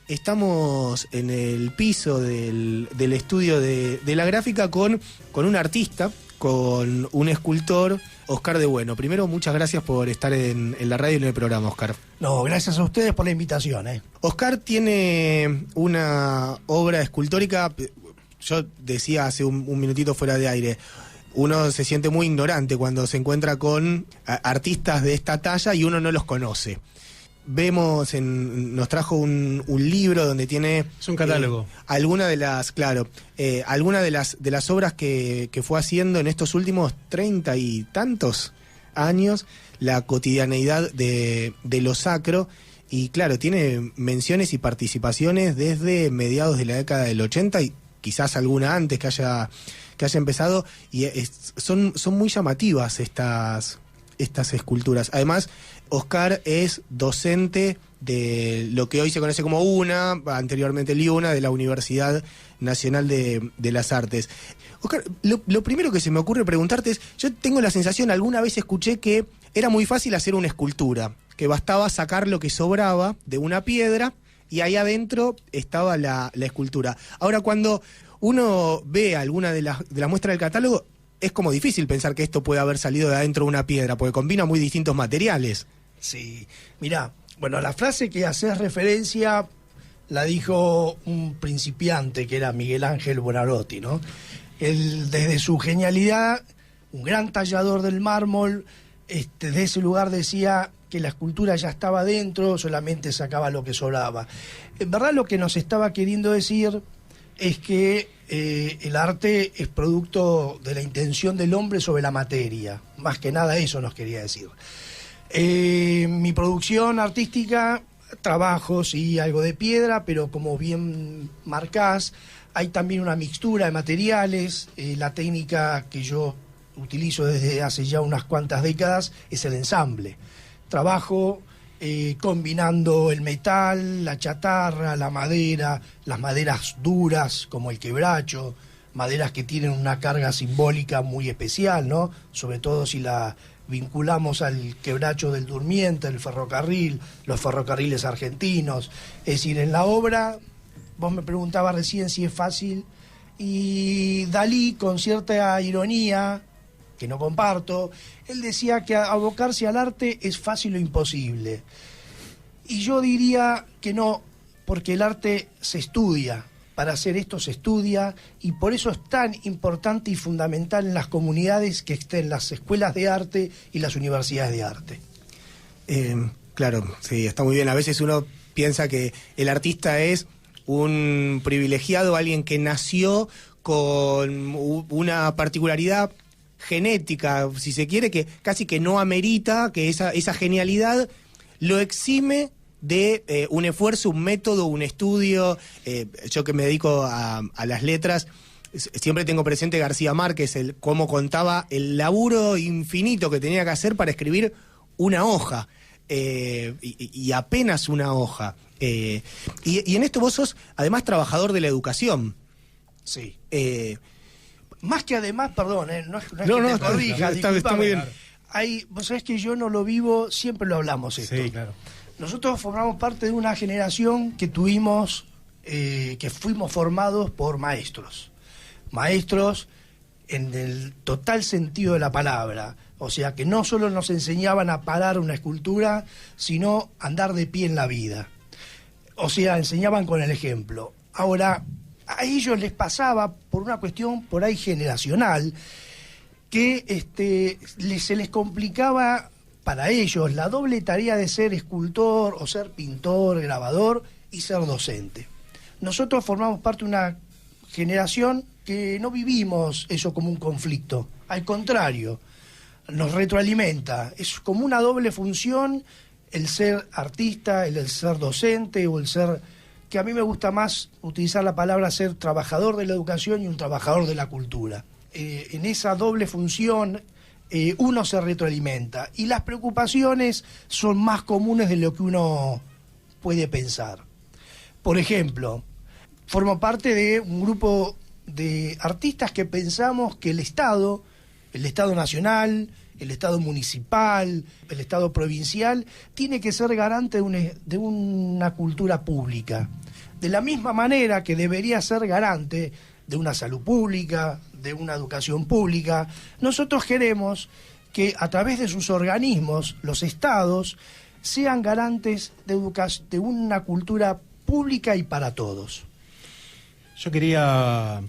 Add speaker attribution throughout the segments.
Speaker 1: Estamos en el piso del estudio de la gráfica con un artista, con un escultor, Oscar de Bueno. Primero, muchas gracias por estar en la radio y en el programa, Oscar.
Speaker 2: No, gracias a ustedes por la invitación.
Speaker 1: Oscar tiene una obra escultórica, yo decía hace un minutito fuera de aire, uno se siente muy ignorante cuando se encuentra con artistas de esta talla y uno no los conoce. Nos trajo un libro donde tiene...
Speaker 3: Es un catálogo.
Speaker 1: Algunas de las obras que fue haciendo en estos últimos 30 y tantos años, la cotidianeidad de lo sacro, y claro, tiene menciones y participaciones desde mediados de la década del 80 y quizás alguna antes que haya empezado, y son muy llamativas estas esculturas. Además, Oscar es docente de lo que hoy se conoce como UNA, anteriormente LIUNA, de la Universidad Nacional de las Artes. Oscar, lo primero que se me ocurre preguntarte es, yo tengo la sensación, alguna vez escuché que era muy fácil hacer una escultura, que bastaba sacar lo que sobraba de una piedra y ahí adentro estaba la escultura. Ahora, cuando uno ve alguna de las muestras del catálogo, es como difícil pensar que esto puede haber salido de adentro de una piedra, porque combina muy distintos materiales.
Speaker 2: Sí, mirá, bueno, la frase que haces referencia la dijo un principiante que era Miguel Ángel Buonarroti, ¿no? Él, desde su genialidad, un gran tallador del mármol, de ese lugar decía que la escultura ya estaba dentro, solamente sacaba lo que sobraba. En verdad, lo que nos estaba queriendo decir es que el arte es producto de la intención del hombre sobre la materia. Más que nada eso nos quería decir. Mi producción artística, trabajo, sí, algo de piedra, pero como bien marcás, hay también una mixtura de materiales. La técnica que yo utilizo desde hace ya unas cuantas décadas es el ensamble. Trabajo combinando el metal, la chatarra, la madera, las maderas duras como el quebracho, maderas que tienen una carga simbólica muy especial, ¿no? Sobre todo si la vinculamos al quebracho del Durmiente, el ferrocarril, los ferrocarriles argentinos. Es decir, en la obra, vos me preguntabas recién si es fácil, y Dalí, con cierta ironía, que no comparto, él decía que abocarse al arte es fácil o imposible. Y yo diría que no, porque el arte se estudia. Para hacer esto se estudia, y por eso es tan importante y fundamental en las comunidades que estén las escuelas de arte y las universidades de arte.
Speaker 1: Claro, sí, está muy bien. A veces uno piensa que el artista es un privilegiado, alguien que nació con una particularidad genética, si se quiere, que casi que no amerita, que esa genialidad lo exime de un esfuerzo, un método, un estudio. Yo que me dedico a las letras, siempre tengo presente García Márquez, cómo contaba el laburo infinito que tenía que hacer para escribir una hoja, y apenas una hoja. Y en esto vos sos, además, trabajador de la educación.
Speaker 2: Sí. Más que además, perdón, no es que te corrija,
Speaker 1: está muy bien.
Speaker 2: Vos sabés que yo no lo vivo, siempre lo hablamos esto.
Speaker 3: Sí, claro.
Speaker 2: Nosotros formamos parte de una generación que fuimos formados por maestros. Maestros en el total sentido de la palabra. O sea, que no solo nos enseñaban a parar una escultura, sino andar de pie en la vida. O sea, enseñaban con el ejemplo. Ahora, a ellos les pasaba, por una cuestión por ahí generacional, que se les complicaba para ellos la doble tarea de ser escultor o ser pintor, grabador y ser docente. Nosotros formamos parte de una generación que no vivimos eso como un conflicto, al contrario, nos retroalimenta, es como una doble función el ser artista, el ser docente o el ser, que a mí me gusta más utilizar la palabra ser trabajador de la educación y un trabajador de la cultura. En esa doble función uno se retroalimenta y las preocupaciones son más comunes de lo que uno puede pensar. Por ejemplo, formo parte de un grupo de artistas que pensamos que el Estado nacional, el Estado municipal, el Estado provincial, tiene que ser garante de una cultura pública. De la misma manera que debería ser garante de una salud pública, de una educación pública, nosotros queremos que a través de sus organismos, los estados, sean garantes de una cultura pública y para todos.
Speaker 3: Yo quería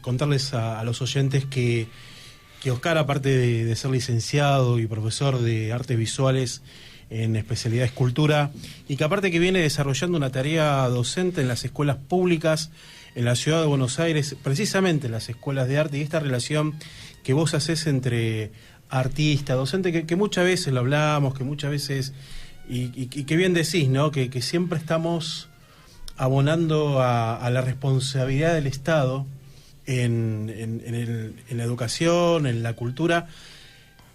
Speaker 3: contarles a los oyentes que Oscar, aparte de ser licenciado y profesor de artes visuales en especialidad de escultura, y que aparte que viene desarrollando una tarea docente en las escuelas públicas en la ciudad de Buenos Aires, precisamente en las escuelas de arte, y esta relación que vos hacés entre artista, docente, que muchas veces lo hablamos, que muchas veces, y que bien decís, ¿no? Que siempre estamos abonando a la responsabilidad del Estado en la educación, en la cultura.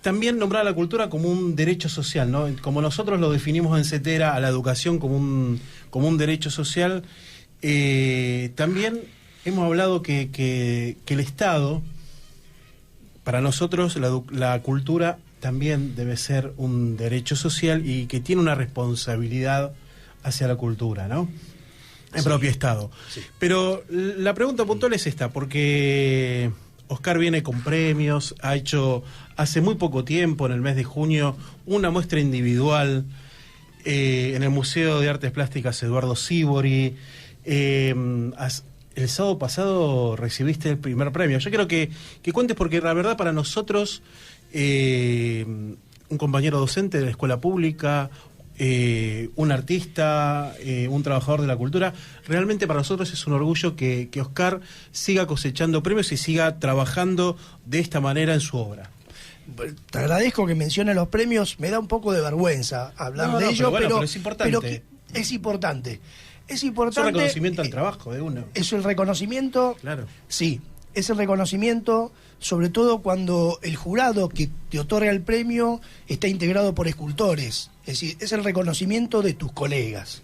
Speaker 3: También nombrar a la cultura como un derecho social, ¿no? Como nosotros lo definimos en CETERA, a la educación como un derecho social. También hemos hablado que el Estado, para nosotros la cultura también debe ser un derecho social y que tiene una responsabilidad hacia la cultura, ¿no? El propio Estado. Sí. Pero la pregunta puntual es esta, porque Oscar viene con premios, ha hecho hace muy poco tiempo, en el mes de junio, una muestra individual en el Museo de Artes Plásticas Eduardo Sívori. El sábado pasado recibiste el primer premio. Yo quiero que cuentes, porque la verdad para nosotros, un compañero docente de la escuela pública, un artista, un trabajador de la cultura, realmente para nosotros es un orgullo que Oscar siga cosechando premios y siga trabajando de esta manera en su obra.
Speaker 2: Te agradezco que menciones los premios, me da un poco de vergüenza hablar de ello,
Speaker 3: pero es importante.
Speaker 2: Es importante. Es un
Speaker 3: reconocimiento al trabajo de uno.
Speaker 2: Es el reconocimiento,
Speaker 3: claro.
Speaker 2: Sí, es el reconocimiento, sobre todo cuando el jurado que te otorga el premio está integrado por escultores. Es decir, es el reconocimiento de tus colegas.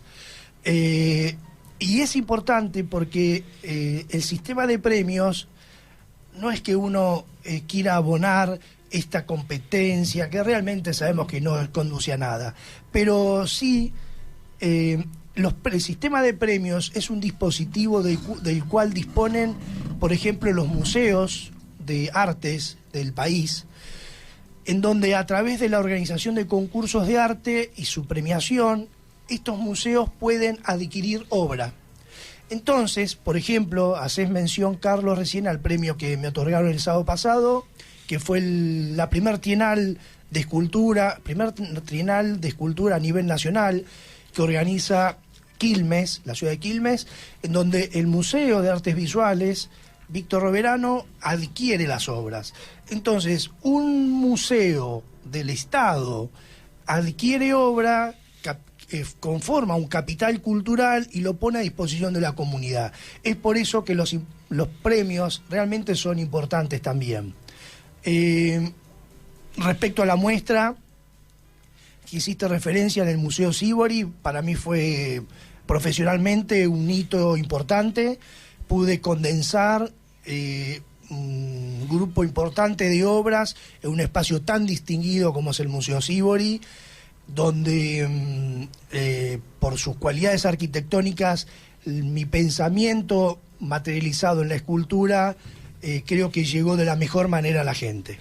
Speaker 2: Y es importante porque el sistema de premios no es que uno quiera abonar esta competencia, que realmente sabemos que no conduce a nada, pero sí el sistema de premios es un dispositivo del cual disponen, por ejemplo, los museos de artes del país, en donde a través de la organización de concursos de arte y su premiación, estos museos pueden adquirir obra. Entonces, por ejemplo, hacés mención, Carlos, recién al premio que me otorgaron el sábado pasado, que fue la primer trienal de escultura a nivel nacional, que organiza Quilmes, la ciudad de Quilmes, en donde el Museo de Artes Visuales Víctor Roverano adquiere las obras. Entonces, un museo del Estado adquiere obra, conforma un capital cultural y lo pone a disposición de la comunidad. Es por eso que los premios realmente son importantes también. Respecto a la muestra que hiciste referencia en el Museo Sívori, para mí fue profesionalmente un hito importante. Pude condensar un grupo importante de obras en un espacio tan distinguido como es el Museo Sívori, donde por sus cualidades arquitectónicas, mi pensamiento materializado en la escultura creo que llegó de la mejor manera a la gente.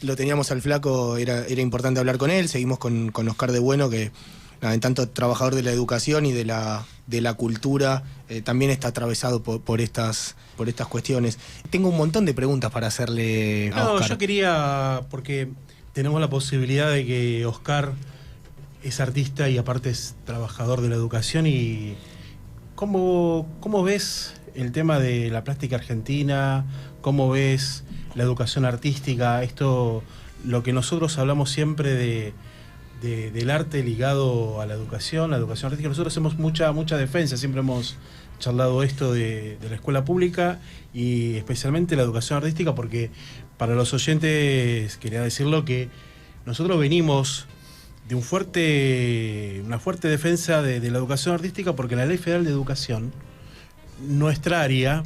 Speaker 1: Lo teníamos al flaco, era importante hablar con él. Seguimos con Oscar de Bueno, que en tanto trabajador de la educación y de la cultura, también está atravesado por estas cuestiones. Tengo un montón de preguntas para hacerle a Oscar.
Speaker 3: Yo quería, porque tenemos la posibilidad de que Oscar es artista y aparte es trabajador de la educación, y ¿cómo ves el tema de la plástica argentina? ¿Cómo ves la educación artística? Esto, lo que nosotros hablamos siempre del arte ligado a la educación artística. Nosotros hacemos mucha defensa, siempre hemos charlado esto de la escuela pública y especialmente la educación artística, porque para los oyentes quería decirlo que nosotros venimos de una fuerte defensa de la educación artística, porque la Ley Federal de Educación, nuestra área,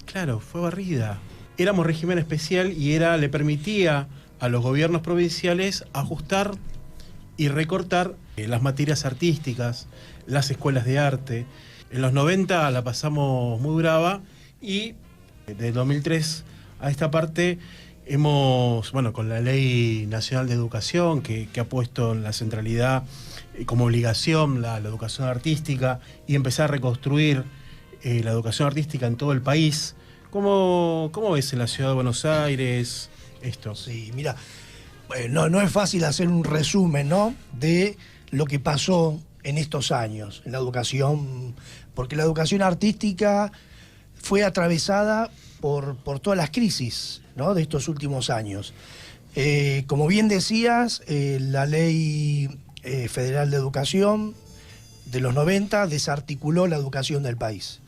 Speaker 3: claro, fue barrida. Éramos régimen especial y le permitía a los gobiernos provinciales ajustar y recortar las materias artísticas, las escuelas de arte. En los 90 la pasamos muy brava y de 2003 a esta parte hemos, bueno, con la Ley Nacional de Educación que ha puesto en la centralidad como obligación la educación artística y empezar a reconstruir la educación artística en todo el país. ¿Cómo ves en la ciudad de Buenos Aires esto?
Speaker 2: Sí, mira, no es fácil hacer un resumen, ¿no?, de lo que pasó en estos años en la educación, porque la educación artística fue atravesada por todas las crisis, ¿no?, de estos últimos años. Como bien decías, la Ley Federal de Educación de los 90 desarticuló la educación del país.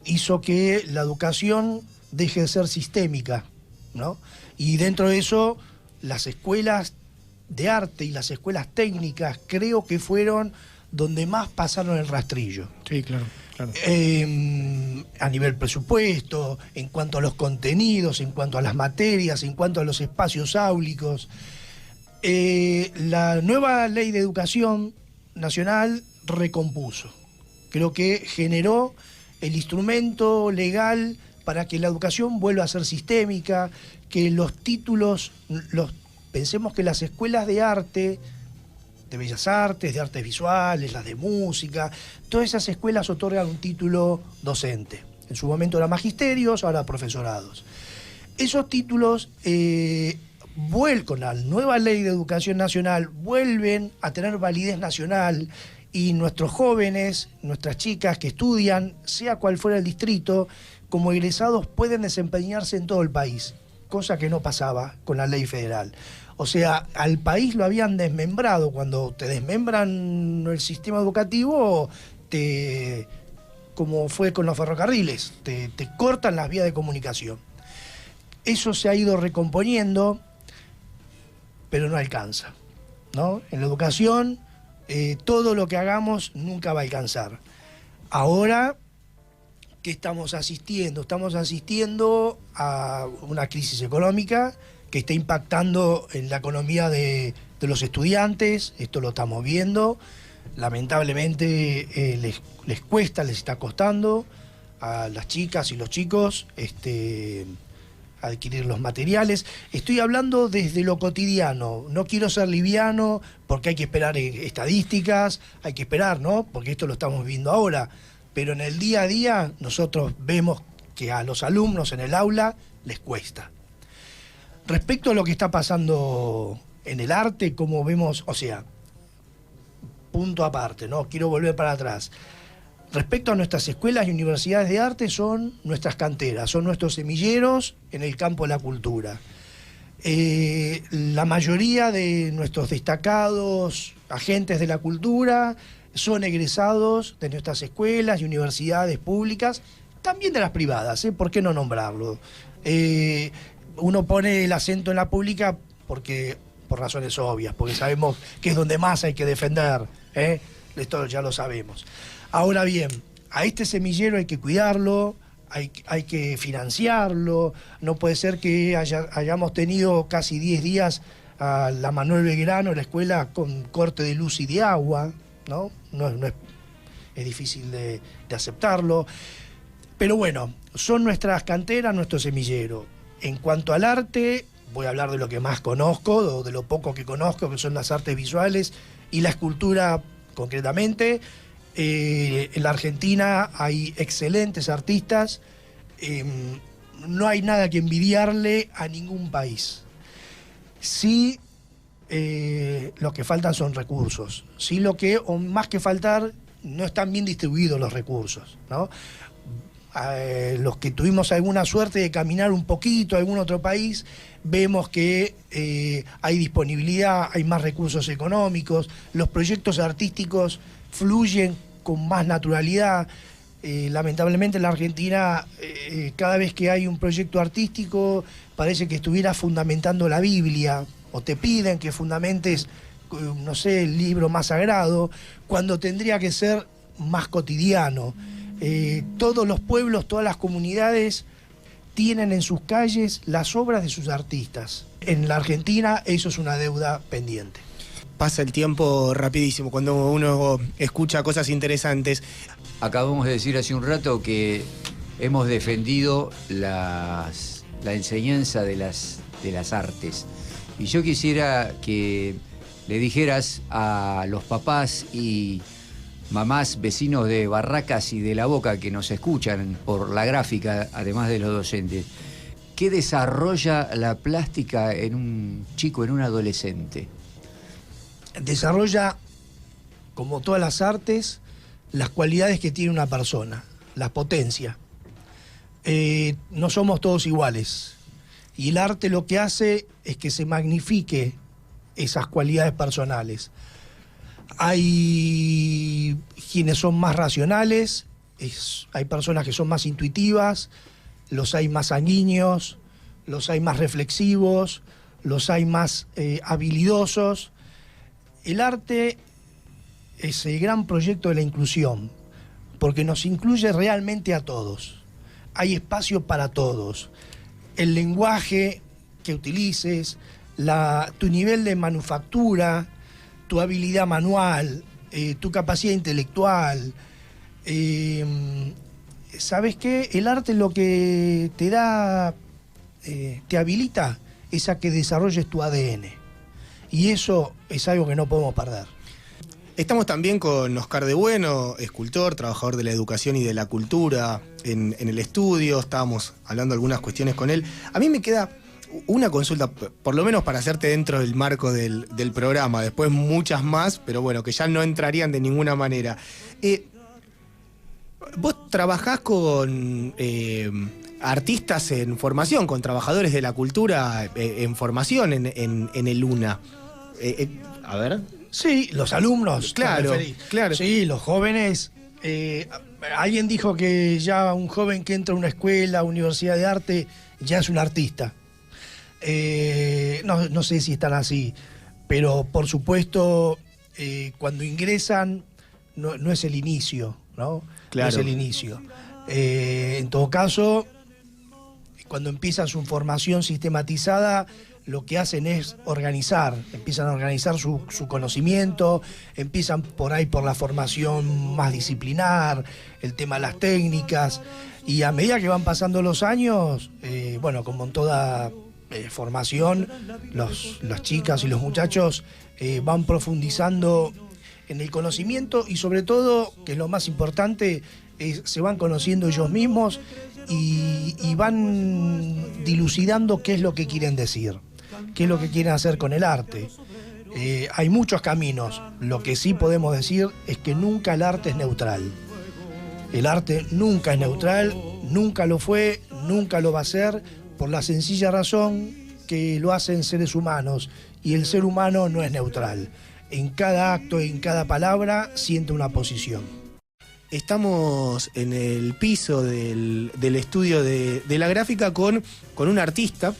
Speaker 2: Hizo que la educación deje de ser sistémica, ¿no? Y dentro de eso, las escuelas de arte y las escuelas técnicas creo que fueron donde más pasaron el rastrillo.
Speaker 1: Sí, claro.
Speaker 2: A nivel presupuesto, en cuanto a los contenidos, en cuanto a las materias, en cuanto a los espacios áulicos. La nueva Ley de Educación Nacional recompuso. Creo que generó el instrumento legal para que la educación vuelva a ser sistémica, que los títulos, pensemos que las escuelas de arte, de bellas artes, de artes visuales, las de música, todas esas escuelas otorgan un título docente. En su momento eran magisterios, ahora profesorados. Esos títulos, con la nueva Ley de Educación Nacional, vuelven a tener validez nacional. Y nuestros jóvenes, nuestras chicas que estudian, sea cual fuera el distrito, como egresados pueden desempeñarse en todo el país, cosa que no pasaba con la ley federal. O sea, al país lo habían desmembrado. Cuando te desmembran el sistema educativo, como fue con los ferrocarriles, te cortan las vías de comunicación. Eso se ha ido recomponiendo, pero no alcanza, ¿no? En la educación, todo lo que hagamos nunca va a alcanzar. Ahora, ¿qué estamos asistiendo? Estamos asistiendo a una crisis económica que está impactando en la economía de los estudiantes. Esto lo estamos viendo. Lamentablemente les cuesta, les está costando a las chicas y los chicos adquirir los materiales. Estoy hablando desde lo cotidiano, no quiero ser liviano porque hay que esperar estadísticas, hay que esperar, ¿no?, porque esto lo estamos viendo ahora, pero en el día a día nosotros vemos que a los alumnos en el aula les cuesta. Respecto a lo que está pasando en el arte, como vemos, o sea, punto aparte, ¿no?, quiero volver para atrás. Respecto a nuestras escuelas y universidades de arte, son nuestras canteras, son nuestros semilleros en el campo de la cultura. La mayoría de nuestros destacados agentes de la cultura son egresados de nuestras escuelas y universidades públicas, también de las privadas, ¿por qué no nombrarlo? Uno pone el acento en la pública por razones obvias, porque sabemos que es donde más hay que defender, esto ya lo sabemos. Ahora bien, a este semillero hay que cuidarlo, hay que financiarlo. No puede ser que hayamos tenido casi 10 días a la Manuel Belgrano, la escuela, con corte de luz y de agua, ¿no? Es difícil de aceptarlo. Pero bueno, son nuestras canteras, nuestro semillero. En cuanto al arte, voy a hablar de lo que más conozco, o de lo poco que conozco, que son las artes visuales y la escultura concretamente. En la Argentina hay excelentes artistas, no hay nada que envidiarle a ningún país. Sí, lo que faltan son recursos. Sí, o más que faltar, no están bien distribuidos los recursos, ¿no? Los que tuvimos alguna suerte de caminar un poquito a algún otro país, vemos que hay disponibilidad, hay más recursos económicos, los proyectos artísticos fluyen con más naturalidad. Lamentablemente en la Argentina, cada vez que hay un proyecto artístico, parece que estuviera fundamentando la Biblia, o te piden que fundamentes, no sé, el libro más sagrado, cuando tendría que ser más cotidiano. Todos los pueblos, todas las comunidades tienen en sus calles las obras de sus artistas. En la Argentina eso es una deuda pendiente.
Speaker 1: Pasa el tiempo rapidísimo cuando uno escucha cosas interesantes.
Speaker 4: acabamos de decir hace un rato que hemos defendido la enseñanza de las artes. Y yo quisiera que le dijeras a los papás y mamás, vecinos de Barracas y de La Boca que nos escuchan por la gráfica, además de los docentes, ¿qué desarrolla la plástica en un chico, en un adolescente?
Speaker 2: Desarrolla, como todas las artes, las cualidades que tiene una persona, las potencia. No somos todos iguales. Y el arte lo que hace es que se magnifique esas cualidades personales. Hay quienes son más racionales, hay personas que son más intuitivas, los hay más sanguíneos, los hay más reflexivos, los hay más habilidosos. El arte es el gran proyecto de la inclusión, porque nos incluye realmente a todos. Hay espacio para todos. El lenguaje que utilices, tu nivel de manufactura, tu habilidad manual, tu capacidad intelectual. ¿Sabes qué? El arte lo que te da, te habilita, es a que desarrolles tu ADN. Y eso es algo que no podemos perder.
Speaker 1: Estamos también con Oscar de Bueno, escultor, trabajador de la educación y de la cultura en el estudio. Estábamos hablando algunas cuestiones con él. A mí me queda una consulta, por lo menos para hacerte dentro del marco del programa. Después muchas más, pero bueno, que ya no entrarían de ninguna manera. Vos trabajás con artistas en formación, con trabajadores de la cultura en formación en el UNA. A ver...
Speaker 2: Sí, los alumnos.
Speaker 1: Claro, claro.
Speaker 2: Sí, los jóvenes. Alguien dijo que ya un joven que entra a una escuela, universidad de arte, ya es un artista. No sé si están así, pero por supuesto, cuando ingresan, no es el inicio, ¿no?
Speaker 1: Claro.
Speaker 2: No es el inicio. En todo caso, cuando empiezan su formación sistematizada, lo que hacen es empiezan a organizar su conocimiento, empiezan por ahí por la formación más disciplinar, el tema de las técnicas, y a medida que van pasando los años, bueno, como en toda formación, las chicas y los muchachos van profundizando en el conocimiento y sobre todo, que es lo más importante, se van conociendo ellos mismos y van dilucidando qué es lo que quieren decir. ¿Qué es lo que quieren hacer con el arte? Hay muchos caminos. Lo que sí podemos decir es que nunca el arte es neutral. El arte nunca es neutral, nunca lo fue, nunca lo va a ser, por la sencilla razón que lo hacen seres humanos, y el ser humano no es neutral. En cada acto, en cada palabra, siente una posición.
Speaker 1: Estamos en el piso del estudio de la gráfica con un artista